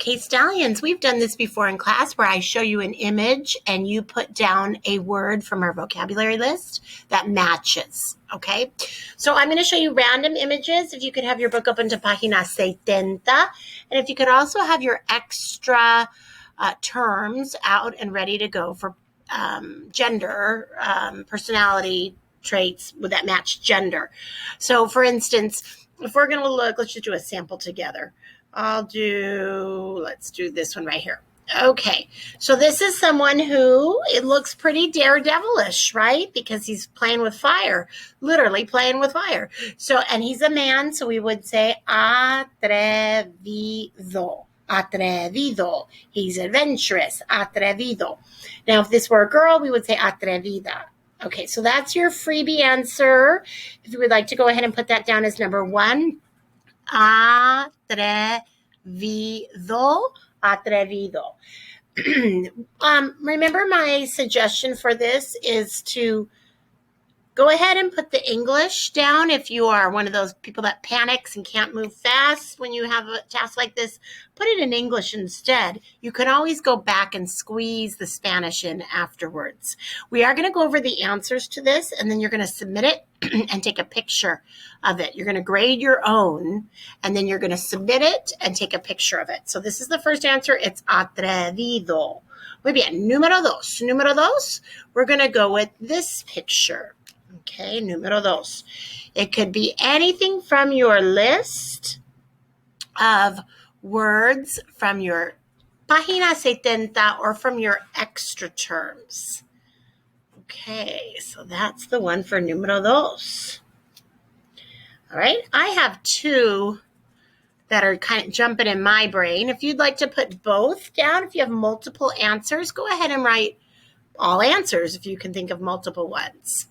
Okay, stallions, we've done this before in class where I show you an image and you put down a word from our vocabulary list that matches, okay? So I'm going to show you random images. If you could have your book open to página 70, and if you could also have your extra terms out and ready to go for gender, personality traits that match gender. So for instance, if we're going to look, let's just do a sample together. Let's do this one right here. Okay, so this is someone who, it looks pretty daredevilish, right? Because he's playing with fire, literally playing with fire. So, and he's a man, so we would say atrevido. Atrevido. He's adventurous. Atrevido. Now, if this were a girl, we would say atrevida. Okay, so that's your freebie answer. If you would like to go ahead and put that down as number 1. Atrevido. Remember, my suggestion for this is to go ahead and put the English down if you are one of those people that panics and can't move fast when you have a task like this. Put it in English instead. You can always go back and squeeze the Spanish in afterwards. We are going to go over the answers to this, and then you're going to submit it and take a picture of it. You're going to grade your own, and then you're going to submit it and take a picture of it. So this is the first answer. It's atrevido. Muy bien. Número dos. Número dos, we're going to go with this picture. Okay, número dos. It could be anything from your list of words from your página 70 or from your extra terms. Okay, so that's the one for número dos. All right, I have 2 that are kind of jumping in my brain. If you'd like to put both down, if you have multiple answers, go ahead and write all answers if you can think of multiple ones.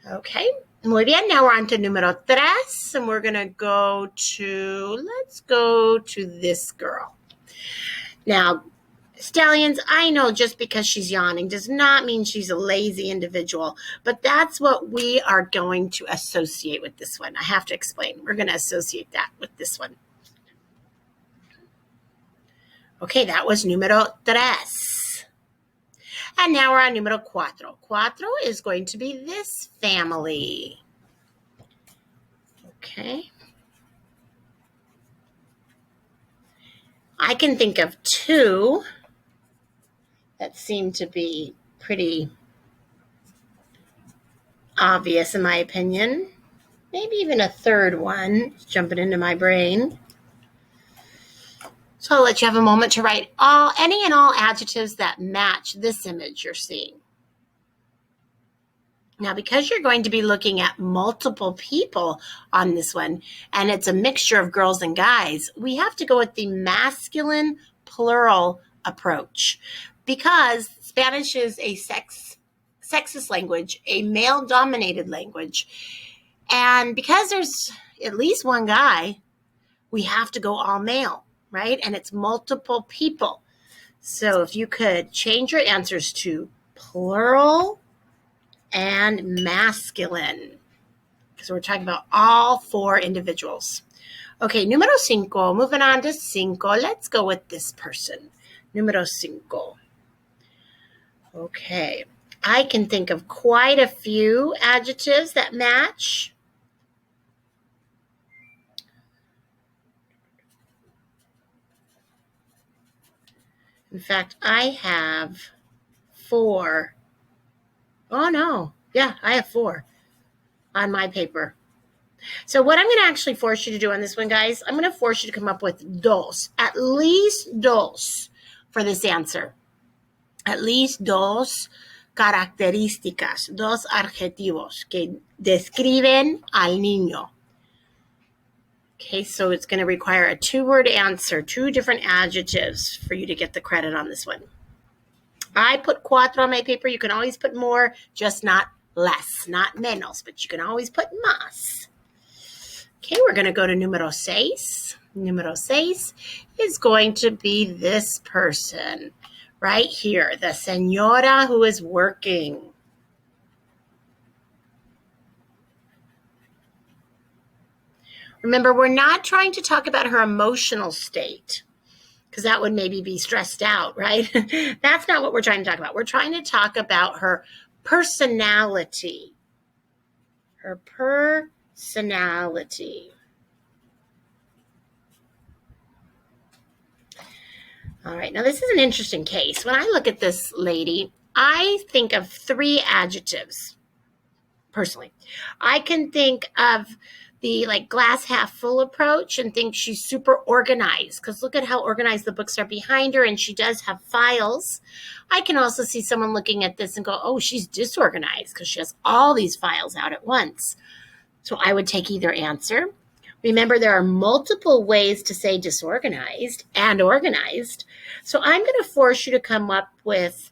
Okay, muy bien. Now we're on to número 3, and we're going to let's go to this girl. Now, stallions, I know just because she's yawning does not mean she's a lazy individual, but that's what we are going to associate with this one. I have to explain. We're going to associate that with this one. Okay, that was número 3. And now we're on número 4. 4 is going to be this family. Okay. I can think of 2 that seem to be pretty obvious in my opinion. Maybe even a third one jumping into my brain. So I'll let you have a moment to write any and all adjectives that match this image you're seeing. Now, because you're going to be looking at multiple people on this one, and it's a mixture of girls and guys, we have to go with the masculine plural approach. Because Spanish is a sexist language, a male-dominated language, and because there's at least one guy, we have to go all male. Right? And it's multiple people. So if you could change your answers to plural and masculine, because we're talking about all 4 individuals. Okay, número 5. Moving on to 5. Let's go with this person. Número 5. Okay, I can think of quite a few adjectives that match. In fact, I have 4. Oh, no. Yeah, I have 4 on my paper. So what I'm going to actually force you to do on this one, guys, I'm going to force you to come up with dos, at least dos for this answer. At least dos características, dos adjetivos que describen al niño. Okay, so it's going to require a 2-word answer, 2 different adjectives for you to get the credit on this one. I put 4 on my paper. You can always put more, just not less, not menos, but you can always put más. Okay, we're going to go to número 6. Número 6 is going to be this person right here, the señora who is working. Remember, we're not trying to talk about her emotional state, because that would maybe be stressed out, right? That's not what we're trying to talk about. We're trying to talk about her personality. Her personality. All right, now this is an interesting case. When I look at this lady, I think of 3 adjectives, personally. I can think of the glass half full approach and think she's super organized, because look at how organized the books are behind her, and she does have files. I can also see someone looking at this and go, oh, she's disorganized because she has all these files out at once. So I would take either answer. Remember, there are multiple ways to say disorganized and organized. So I'm going to force you to come up with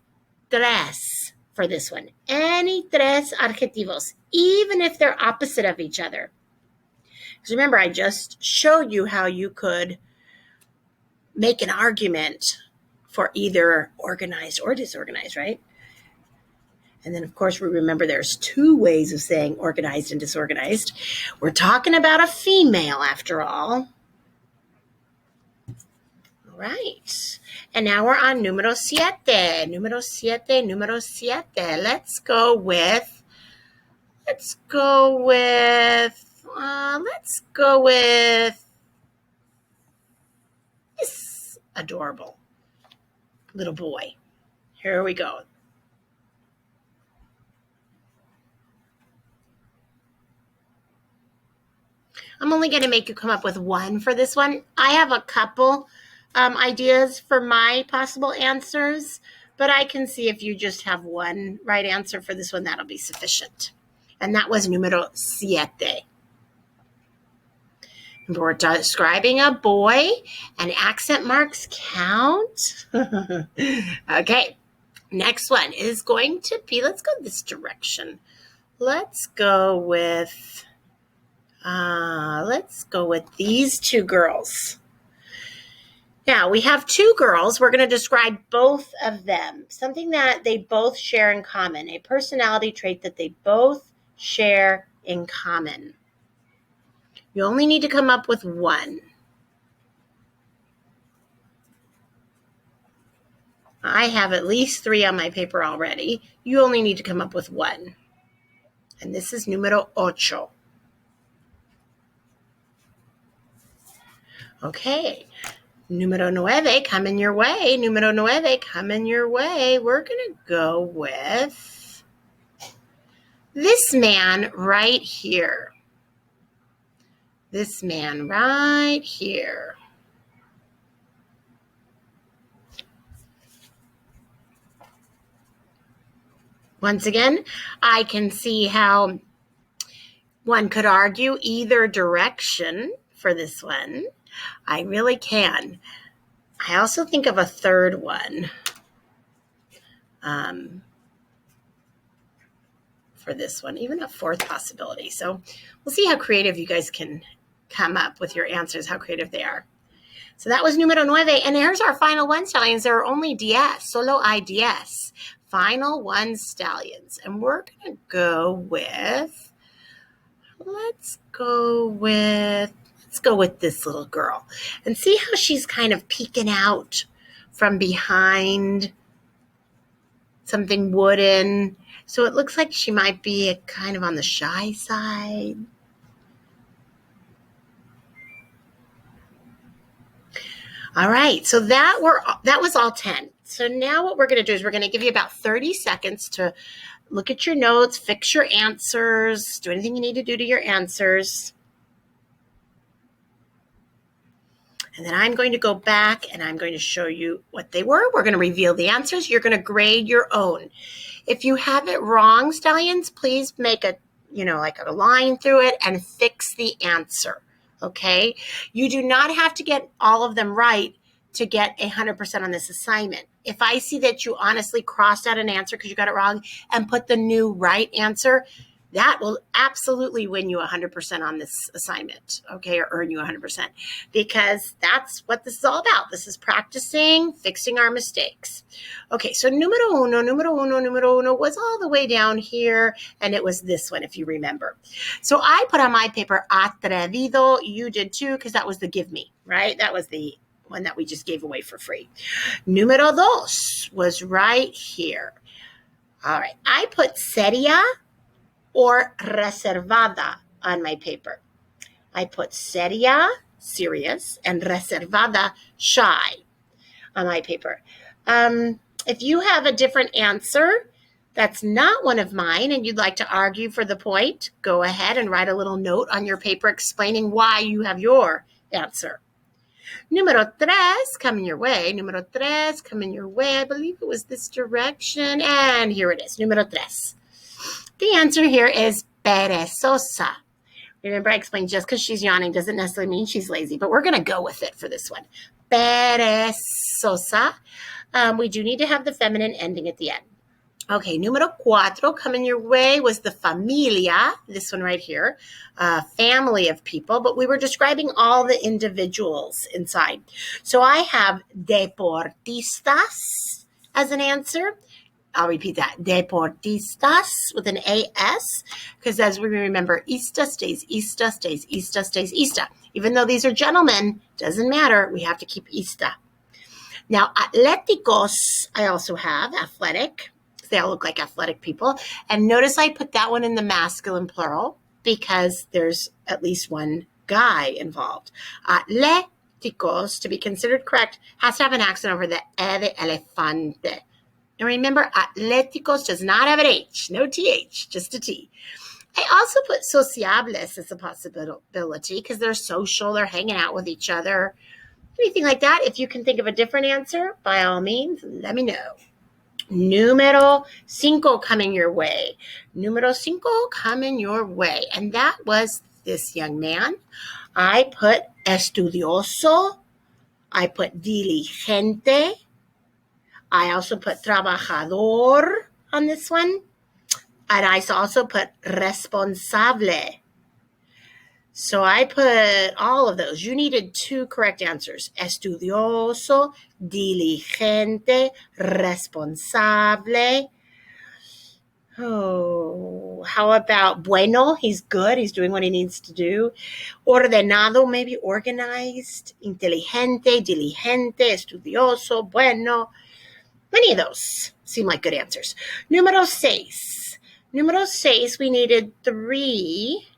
tres for this one. Any tres adjetivos, even if they're opposite of each other. Because remember, I just showed you how you could make an argument for either organized or disorganized, right? And then, of course, we remember there's 2 ways of saying organized and disorganized. We're talking about a female, after all. All right. And now we're on número 7. Número 7, número 7. Let's go with this adorable little boy. Here we go. I'm only going to make you come up with 1 for this one. I have a couple ideas for my possible answers, but I can see if you just have 1 right answer for this one, that'll be sufficient. And that was número 7. We're describing a boy, and accent marks count. Okay, next one is going to be, let's go this direction. Let's go with these 2 girls. Now, we have 2 girls. We're going to describe both of them. Something that they both share in common. A personality trait that they both share in common. You only need to come up with 1. I have at least 3 on my paper already. You only need to come up with 1. And this is número 8. Okay. Número 9, coming your way. Número 9, coming your way. We're going to go with this man right here. This man right here. Once again, I can see how one could argue either direction for this one. I really can. I also think of a 3rd one for this one, even a 4th possibility. So we'll see how creative you guys can come up with your answers, how creative they are. So that was número 9. And here's our final 1, stallions. There are only 10. Solo hay 10. Final 1, stallions. And we're going to go with, let's go with this little girl and see how she's kind of peeking out from behind something wooden. So it looks like she might be kind of on the shy side. All right, so that was all 10. So now what we're going to do is we're going to give you about 30 seconds to look at your notes, fix your answers, do anything you need to do to your answers. And then I'm going to go back and I'm going to show you what they were. We're going to reveal the answers. You're going to grade your own. If you have it wrong, stallions, please make a line through it and fix the answer. Okay? You do not have to get all of them right to get 100% on this assignment. If I see that you honestly crossed out an answer because you got it wrong and put the new right answer, that will absolutely win you 100% on this assignment, okay, or earn you 100%, because that's what this is all about. This is practicing, fixing our mistakes. Okay, so número uno was all the way down here, and it was this one, if you remember. So I put on my paper atrevido. You did too, because that was the give me, right? That was the one that we just gave away for free. Número dos was right here. All right, I put seria or reservada on my paper. I put seria, serious, and reservada, shy, on my paper. If you have a different answer that's not one of mine and you'd like to argue for the point, go ahead and write a little note on your paper explaining why you have your answer. Número tres, coming your way. Número tres, coming your way. I believe it was this direction. And here it is, número tres. The answer here is perezosa. Remember, I explained just because she's yawning doesn't necessarily mean she's lazy, but we're going to go with it for this one. Perezosa. We do need to have the feminine ending at the end. Okay, número cuatro, coming your way, was the familia, this one right here, family of people, but we were describing all the individuals inside. So I have deportistas as an answer. I'll repeat that, deportistas with an AS, because as we remember, ista stays ista, stays ista, stays ista. Even though these are gentlemen, doesn't matter, we have to keep ista. Now, atléticos, I also have, athletic. They all look like athletic people. And notice I put that one in the masculine plural because there's at least one guy involved. Atléticos, to be considered correct, has to have an accent over the E de elefante. And remember, atléticos does not have an H, no TH, just a T. I also put sociables as a possibility because they're social, they're hanging out with each other, anything like that. If you can think of a different answer, by all means, let me know. Número cinco coming your way. Número cinco coming your way. And that was this young man. I put estudioso. I put diligente. I also put trabajador on this one. And I also put responsable. So I put all of those. You needed two correct answers. Estudioso, diligente, responsable. Oh, how about bueno? He's good. He's doing what he needs to do. Ordenado, maybe organized. Inteligente, diligente, estudioso, bueno. Many of those seem like good answers. Número seis. Número seis, we needed three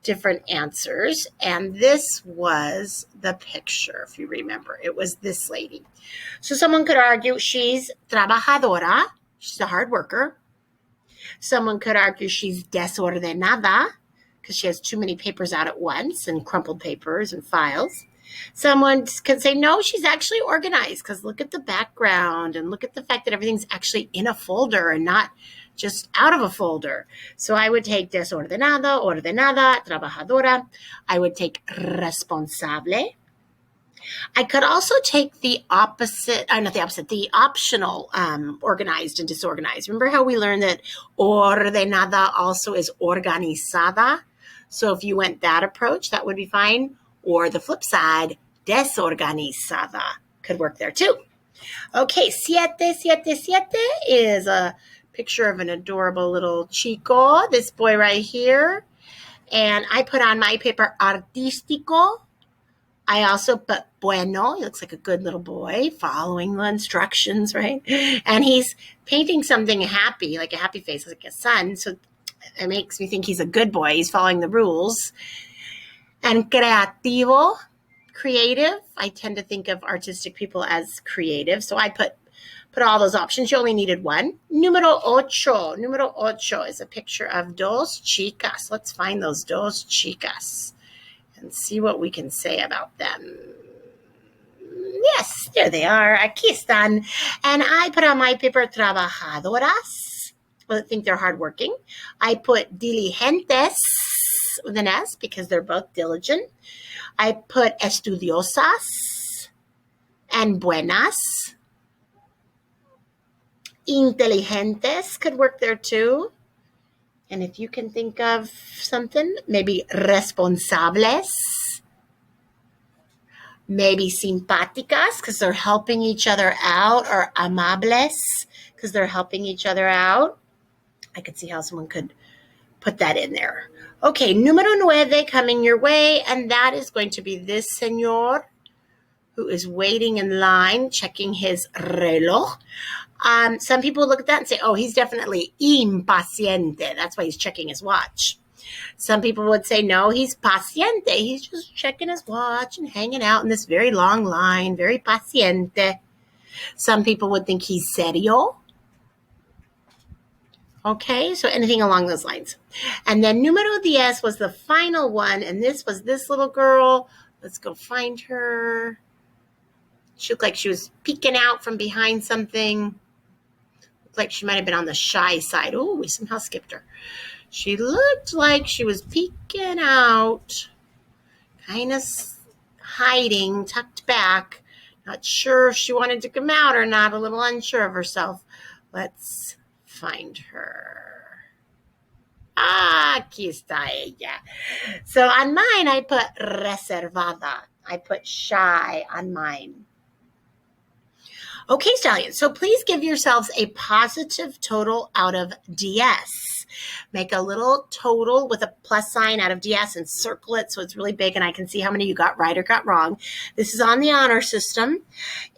different answers, and this was the picture, if you remember. It was this lady. So someone could argue she's trabajadora, she's a hard worker. Someone could argue she's desordenada because she has too many papers out at once and crumpled papers and files. Someone could say, no, she's actually organized because look at the background and look at the fact that everything's actually in a folder and not just out of a folder. So I would take desordenada, ordenada, trabajadora. I would take responsable. I could also take the opposite, the optional organized and disorganized. Remember how we learned that ordenada also is organizada? So if you went that approach, that would be fine. Or the flip side, desorganizada could work there too. Okay, siete is a picture of an adorable little chico, this boy right here. And I put on my paper artístico. I also put bueno. He looks like a good little boy following the instructions, right? And he's painting something happy, like a happy face, like a sun. So it makes me think he's a good boy. He's following the rules. And creativo, creative. I tend to think of artistic people as creative. So I put all those options. You only needed one. Número ocho. Número ocho is a picture of dos chicas. Let's find those dos chicas and see what we can say about them. Yes, there they are. Aquí están. And I put on my paper trabajadoras. Well, I think they're hardworking. I put diligentes with an S because they're both diligent. I put estudiosas and buenas. Inteligentes could work there too. And if you can think of something, maybe responsables, maybe simpáticas because they're helping each other out, or amables because they're helping each other out. I could see how someone could put that in there. Okay, número nueve coming your way, and that is going to be this señor who is waiting in line, checking his reloj. Some people look at that and say, oh, he's definitely impaciente. That's why he's checking his watch. Some people would say, no, he's paciente. He's just checking his watch and hanging out in this very long line, very paciente. Some people would think he's serio. Okay, so anything along those lines. And then numero 10 was the final one, and this was this little girl. Let's go find her. She looked like she was peeking out from behind something. Looked like she might have been on the shy side. Oh, we somehow skipped her. She looked like she was peeking out, kind of hiding, tucked back. Not sure if she wanted to come out or not, a little unsure of herself. Let's find her. Aquí está ella. So on mine, I put reservada. I put shy on mine. Okay, stallions, so please give yourselves a positive total out of DS. Make a little total with a plus sign out of DS and circle it so it's really big and I can see how many you got right or got wrong. This is on the honor system.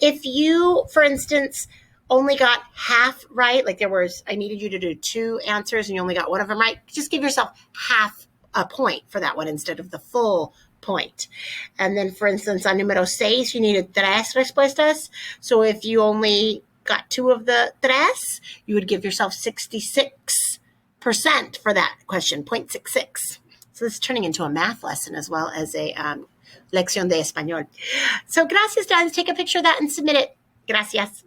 If you, for instance, only got half right, like I needed you to do 2 answers and you only got one of them right, just give yourself half a point for that one instead of the full point. And then, for instance, on número 6, you needed 3 respuestas. So if you only got 2 of the 3, you would give yourself 66% for that question, 0.66. So this is turning into a math lesson as well as a lección de español. So gracias, guys. Take a picture of that and submit it. Gracias.